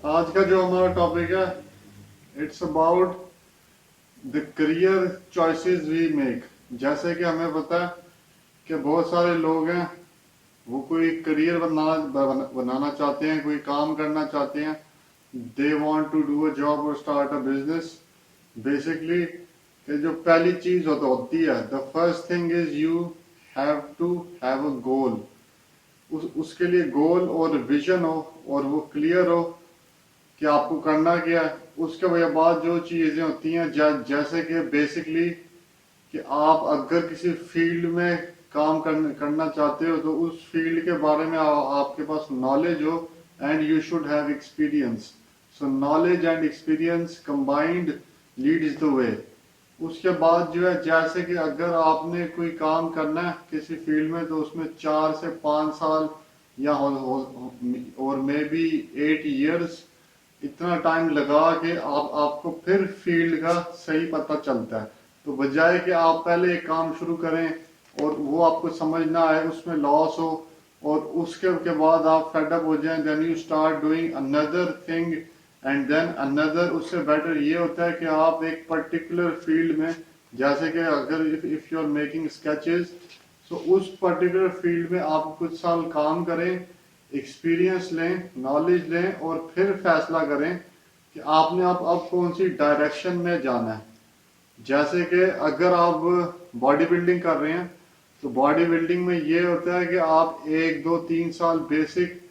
आज का जो हमारा टॉपिक है, it's about the career choices we make. जैसे कि हमें पता है कि बहुत सारे लोग हैं, वो कोई करियर बनाना चाहते हैं, कोई काम करना चाहते हैं। They want to do a job और स्टार्ट अ बिजनेस। बेसिकली जो पहली चीज होती है, the first thing is you have to have a goal. उसके लिए गोल और विजन हो, और वो क्लियर हो कि आपको करना क्या है। उसके बाद जो चीजें होती हैं, जैसे कि बेसिकली कि आप अगर किसी फील्ड में काम करना चाहते हो, तो उस फील्ड के बारे में आपके पास नॉलेज हो, and you should have experience. So knowledge and experience combined leads the way. उसके बाद जो है, जैसे कि अगर आपने कोई काम करना है किसी फील्ड में, तो उसमें 4 से 5 साल या और मे बी 8 इयर्स, इतना टाइम लगा के आपको फिर फील्ड का सही पता चलता है। तो बजाय कि आप पहले एक काम शुरू करें और वो आपको समझ ना आए, उसमें लॉस हो, और उसके के बाद आप फेडअप हो जाएं, then you start doing another thing and then another. उससे बेटर ये होता है कि आप एक पर्टिकुलर फील्ड में, जैसे कि अगर if you are making sketches, तो उस पर्टिकुलर फील्ड में आप कुछ साल काम करें, एक्सपीरियंस लें, नॉलेज लें, और फिर फैसला करें कि आपने अब कौन सी डायरेक्शन में जाना है। जैसे कि अगर आप बॉडी बिल्डिंग कर रहे हैं, तो बॉडी बिल्डिंग में ये होता है कि आप 1 2 3 साल बेसिक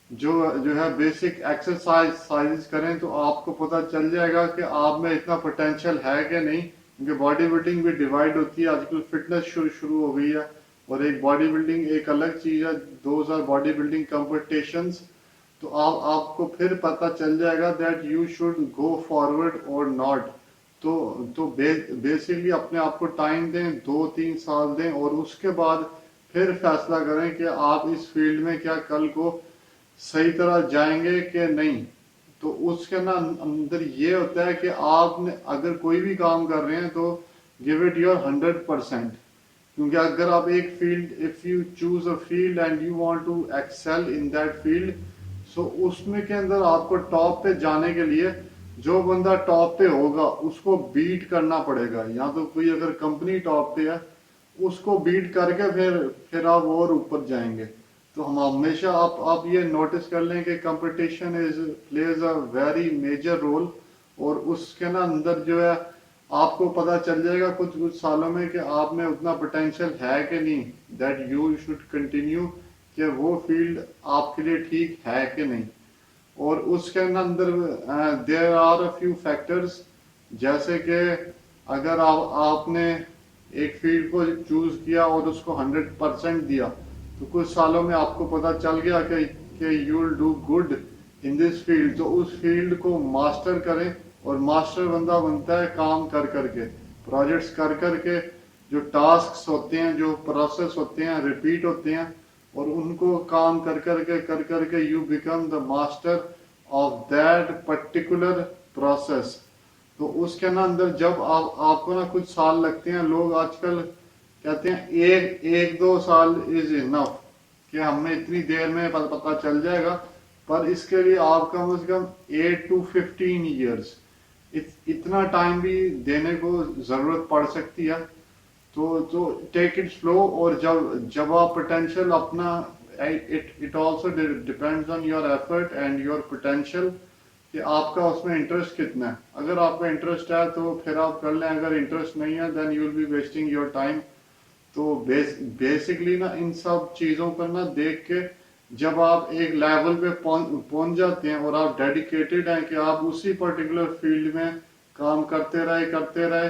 जो जो है बेसिक एक्सरसाइज करें, तो आपको पता चल जाएगा कि आप में इतना पोटेंशियल है कि नहीं। क्योंकि बॉडी बिल्डिंग भी डिवाइड होती है, आजकल फिटनेस शुरू शुरू हो गई है, और एक बॉडी बिल्डिंग एक अलग चीज है। 2 बॉडी बिल्डिंग कॉम्पिटिशन्स। तो आपको फिर पता चल जाएगा that you should go forward और नॉट। बेसिकली अपने आप को टाइम दें, 2 3 साल दें, और उसके बाद फिर फैसला करें कि आप इस फील्ड में क्या कल को सही तरह जाएंगे कि नहीं। तो उसके ना अंदर ये होता है कि आपने अगर कोई भी काम कर रहे हैं, तो गिव इट योर 100%। क्योंकि अगर आप एक field, if you choose a field and you want to excel in that field, so उसमें के अंदर आपको टॉप पे जाने के लिए जो बंदा टॉप पे होगा उसको बीट करना पड़ेगा। या तो कोई अगर कंपनी टॉप पे है, उसको बीट करके फिर आप और ऊपर जाएंगे। तो हम हमेशा आप ये नोटिस कर लें कि competition is plays a very major role. और उसके ना अंदर जो है, आपको पता चल जाएगा कुछ कुछ सालों में कि आप में उतना पोटेंशियल है कि नहीं, दैट यू शुड कंटिन्यू, कि वो फील्ड आपके लिए ठीक है कि नहीं। और उसके अंदर there are a few factors. जैसे कि अगर आपने एक फील्ड को चूज किया और उसको 100% दिया, तो कुछ सालों में आपको पता चल गया कि you will do good in this field, तो उस फील्ड को मास्टर करें। और मास्टर बंदा बनता है काम कर करके, प्रोजेक्ट्स कर करके। जो टास्क होते हैं, जो प्रोसेस होते हैं, रिपीट होते हैं, और उनको काम कर करके you become the master of that particular process. तो उसके ना अंदर जब आपको ना कुछ साल लगते हैं, लोग आजकल कहते हैं एक एक 2 साल इज इनफ, कि हमें इतनी देर में पता चल जाएगा। पर इसके लिए आप कम से कम 8 to 15 ईयर्स, इतना टाइम भी देने को जरूरत पड़ सकती है। तो टेक इट स्लो। और जब जब आप पोटेंशियल अपना, it it also depends on your effort and your potential, कि आपका उसमें इंटरेस्ट कितना है। अगर आपका इंटरेस्ट है तो फिर आप कर लें, अगर इंटरेस्ट नहीं है then you will be wasting your time. तो बेसिकली ना इन सब चीजों पर ना देख के, जब आप एक लेवल पे पहुंच जाते हैं और आप डेडिकेटेड हैं कि आप उसी पर्टिकुलर फील्ड में काम करते रहे,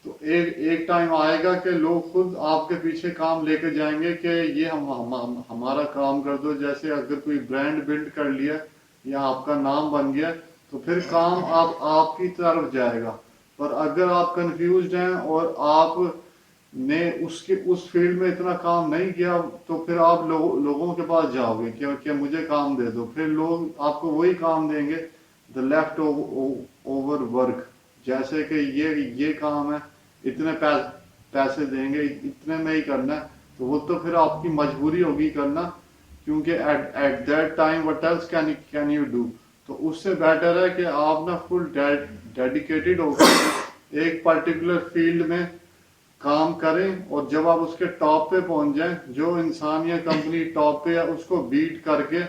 तो एक टाइम आएगा कि लोग खुद आपके पीछे काम लेके जाएंगे कि ये हमारा काम कर दो। जैसे अगर कोई ब्रांड बिल्ड कर लिया या आपका नाम बन गया, तो फिर काम आपकी तरफ जाएगा। पर अगर आप कंफ्यूज्ड हैं और आप ने उसके उस फील्ड में इतना काम नहीं किया, तो फिर आप लोगों के पास जाओगे कि मुझे काम दे दो। फिर लोग आपको वही काम देंगे, द लेफ्ट ओवर वर्क। जैसे कि ये काम है, इतने पैसे देंगे, इतने में ही करना है। तो वो तो फिर आपकी मजबूरी होगी करना, क्योंकि at that time what else can you do. तो उससे बेटर है कि आप ना फुल डेडिकेटेड होकर एक पर्टिकुलर फील्ड में काम करें, और जब आप उसके टॉप पे पहुंच जाएं, जो इंसान या कंपनी टॉप पे है उसको बीट करके